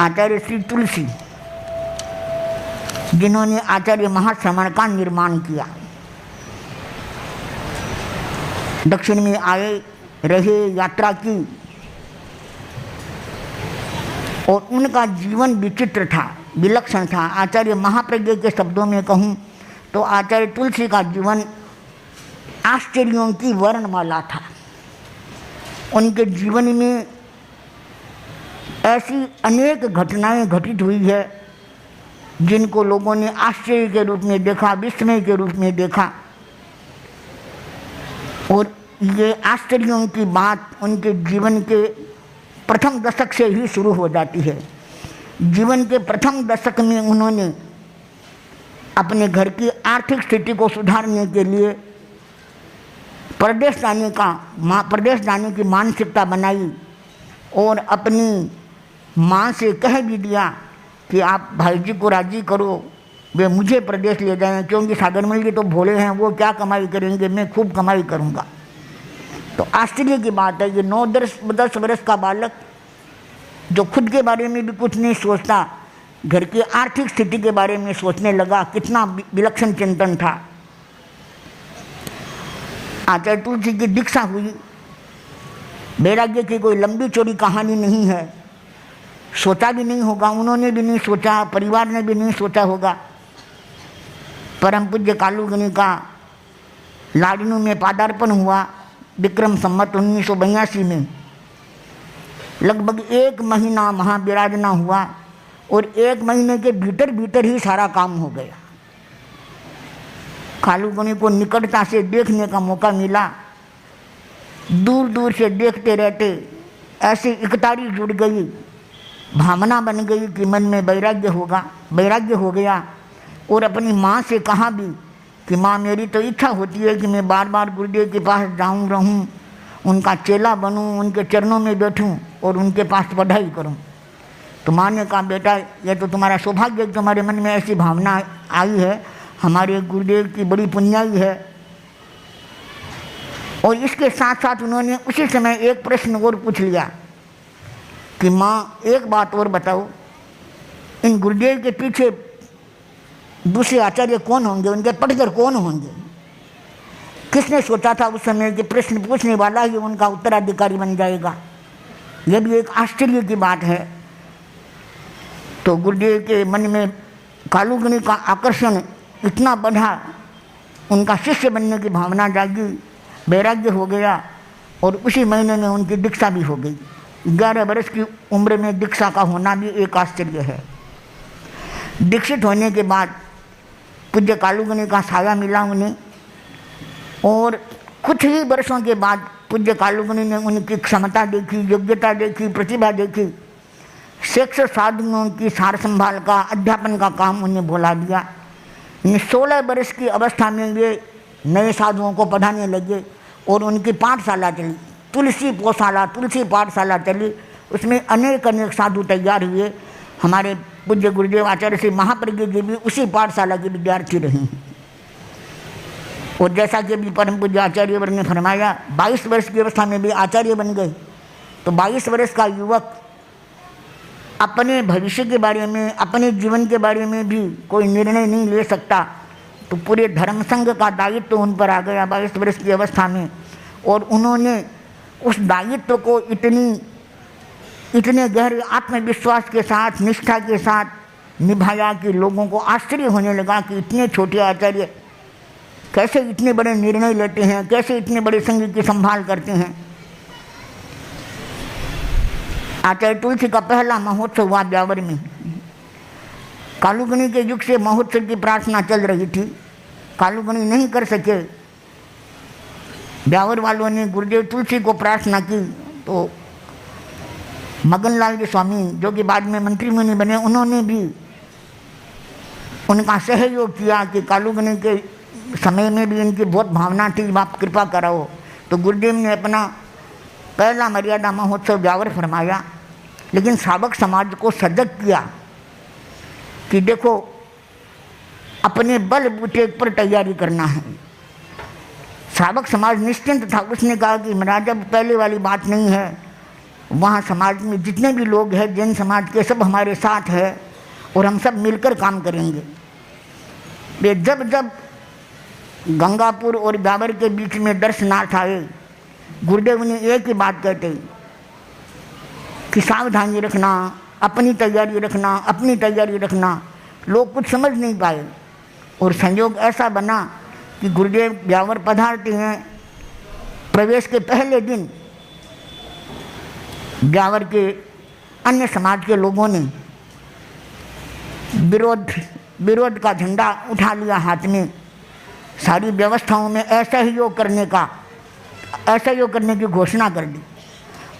आचार्य श्री तुलसी, जिन्होंने आचार्य महाश्रवण का निर्माण किया, दक्षिण में आए, रहे, यात्रा की, और उनका जीवन विचित्र था, विलक्षण था। आचार्य महाप्रज्ञ के शब्दों में कहूँ तो आचार्य तुलसी का जीवन आश्चर्यों की वर्णमाला था। उनके जीवन में ऐसी अनेक घटनाएं घटित हुई है जिनको लोगों ने आश्चर्य के रूप में देखा, विस्मय के रूप में देखा। और ये आश्चर्यों की बात उनके जीवन के प्रथम दशक से ही शुरू हो जाती है। जीवन के प्रथम दशक में उन्होंने अपने घर की आर्थिक स्थिति को सुधारने के लिए प्रदेश जाने की मानसिकता बनाई और अपनी माँ से कह भी दिया कि आप भाई जी को राजी करो, वे मुझे प्रदेश ले जाएं, क्योंकि सागरमल जी तो भोले हैं, वो क्या कमाई करेंगे, मैं खूब कमाई करूँगा। तो आश्चर्य की बात है कि 9-10 वर्ष का बालक जो खुद के बारे में भी कुछ नहीं सोचता, घर की आर्थिक स्थिति के बारे में सोचने लगा। कितना विलक्षण चिंतन था। आचार्य तुलसी की दीक्षा हुई। वैराग्य की कोई लंबी चौड़ी कहानी नहीं है, सोचा भी नहीं होगा, उन्होंने भी नहीं सोचा, परिवार ने भी नहीं सोचा होगा। परम पूज्य कालूगनी का लाडनू में पादार्पण हुआ विक्रम संवत 1982 में। लगभग 1 महीना वहाँ विराजना हुआ और 1 महीने के भीतर भीतर ही सारा काम हो गया। कालूगनी को निकटता से देखने का मौका मिला। दूर दूर से देखते रहते ऐसी इकतारी जुड़ गई, भावना बन गई कि मन में वैराग्य हो गया। और अपनी माँ से कहा भी कि माँ, मेरी तो इच्छा होती है कि मैं बार बार गुरुदेव के पास जाऊँ, रहूँ, उनका चेला बनूँ, उनके चरणों में बैठूँ और उनके पास पढ़ाई करूँ। तो माँ ने कहा, बेटा ये तो तुम्हारा सौभाग्य, तुम्हारे मन में ऐसी भावना आई है, हमारे गुरुदेव की बड़ी पुण्याई है। और इसके साथ साथ उन्होंने उसी समय एक प्रश्न और पूछ लिया कि माँ एक बात और बताओ, इन गुरुदेव के पीछे दूसरे आचार्य कौन होंगे, उनके पढ़कर कौन होंगे? किसने सोचा था उस समय कि प्रश्न पूछने वाला ही उनका उत्तराधिकारी बन जाएगा? यह भी एक आश्चर्य की बात है। तो गुरुदेव के मन में कालूगनी का आकर्षण इतना बढ़ा, उनका शिष्य बनने की भावना जागी, वैराग्य हो गया और उसी महीने में उनकी दीक्षा भी हो गई। 11 वर्ष की उम्र में दीक्षा का होना भी एक आश्चर्य है। दीक्षित होने के बाद पूज्य कालूगनी का साया मिला उन्हें, और कुछ ही वर्षों के बाद पूज्य कालूगनी ने उनकी क्षमता देखी, योग्यता देखी, प्रतिभा देखी। 600 साधुओं की सार संभाल का, अध्यापन का काम उन्हें भुला दिया। 16 वर्ष की अवस्था में वे नए साधुओं को पढ़ाने लगे और उनकी पाठशाला चली, तुलसी पाठशाला चली। उसमें अनेक साधु तैयार हुए। हमारे पूज्य गुरुदेव आचार्य श्री महाप्रज्ञ जी भी उसी पाठशाला के विद्यार्थी रहे हैं। और जैसा कि अभी परम पूज्य आचार्य वर्ग ने फरमाया, 22 वर्ष की अवस्था में भी आचार्य बन गए। तो 22 वर्ष का युवक अपने भविष्य के बारे में, अपने जीवन के बारे में भी कोई निर्णय नहीं ले सकता। तो पूरे धर्म संघ का दायित्व उन पर आ गया 22 वर्ष की अवस्था में। और उन्होंने उस दायित्व को इतने गहरे आत्मविश्वास के साथ, निष्ठा के साथ निभाया कि लोगों को आश्चर्य होने लगा कि इतने छोटे आचार्य कैसे इतने बड़े निर्णय लेते हैं, कैसे इतने बड़े संघ की संभाल करते हैं। आचार्य तुलसी का पहला महोत्सव हुआ ब्यावर में। कालूगनी के युग से महोत्सव की प्रार्थना चल रही थी, कालूगनी नहीं कर सके। ब्यावर वालों ने गुरुदेव तुलसी को प्रार्थना की तो मगनलाल जी स्वामी, जो कि बाद में मंत्री मुनि बने, उन्होंने भी उनका सहयोग किया कि कालूगनी के समय में भी इनकी बहुत भावना थी, आप कृपा कराओ। तो गुरुदेव ने अपना पहला मर्यादा महोत्सव ब्यावर फरमाया, लेकिन श्रावक समाज को सजग किया कि देखो अपने बलबूते पर तैयारी करना है। श्रावक समाज निश्चिंत था। उसने कहा कि महाराज अब पहले वाली बात नहीं है, वहाँ समाज में जितने भी लोग हैं जैन समाज के, सब हमारे साथ है और हम सब मिलकर काम करेंगे। वे जब जब गंगापुर और ब्यावर के बीच में दर्शनार्थ आए, गुरुदेव ने एक ही बात कहते कि सावधानी रखना, अपनी तैयारी रखना, अपनी तैयारी रखना। लोग कुछ समझ नहीं पाए और संयोग ऐसा बना कि गुरुदेव ब्यावर पधारते हैं। प्रवेश के पहले दिन ब्यावर के अन्य समाज के लोगों ने विरोध का झंडा उठा लिया हाथ में। सारी व्यवस्थाओं में असहयोग करने की घोषणा कर दी।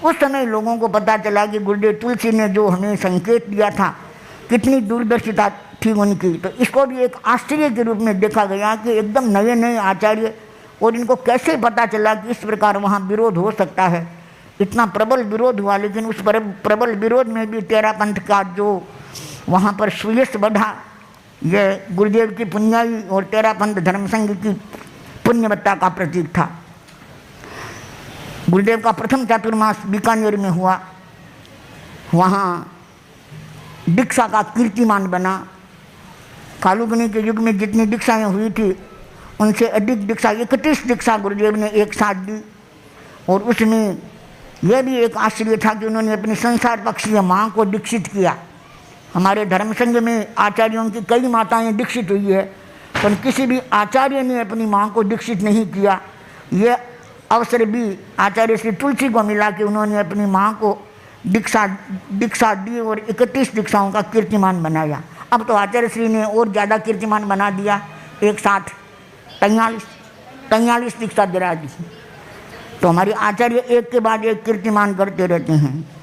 उस समय लोगों को पता चला कि गुरुदेव तुलसी ने जो हमें संकेत दिया था, कितनी दूरदर्शिता थी उनकी। तो इसको भी एक आश्चर्य के रूप में देखा गया कि एकदम नए नए आचार्य, और इनको कैसे पता चला कि इस प्रकार वहाँ विरोध हो सकता है। इतना प्रबल विरोध हुआ, लेकिन उस प्रबल विरोध में भी तेरा पंथ का जो वहाँ पर सुयश बढ़ा, ये गुरुदेव की पुण्याई और तेरा पंथ धर्म संघ की पुण्यवत्ता का प्रतीक था। गुरुदेव का प्रथम चातुर्मास बीकानेर में हुआ। वहाँ दीक्षा का कीर्तिमान बना। कालुगनी के युग में जितनी दीक्षाएँ हुई थी उनसे अधिक दीक्षा, 31 दीक्षा गुरुदेव ने एक साथ दी। और उसमें यह भी एक आश्चर्य था कि उन्होंने अपनी संसार पक्षीय माँ को दीक्षित किया। हमारे धर्म संघ में आचार्यों की कई माताएं दीक्षित हुई है, पर किसी भी आचार्य ने अपनी माँ को दीक्षित नहीं किया। यह अवसर भी आचार्य श्री तुलसी को मिला कि उन्होंने अपनी माँ को दीक्षा दी और 31 दीक्षाओं का कीर्तिमान बनाया। अब तो आचार्य श्री ने और ज़्यादा कीर्तिमान बना दिया, एक साथ 43 दीक्षा दिला दी। तो हमारे आचार्य एक के बाद एक कीर्तिमान करते रहते हैं।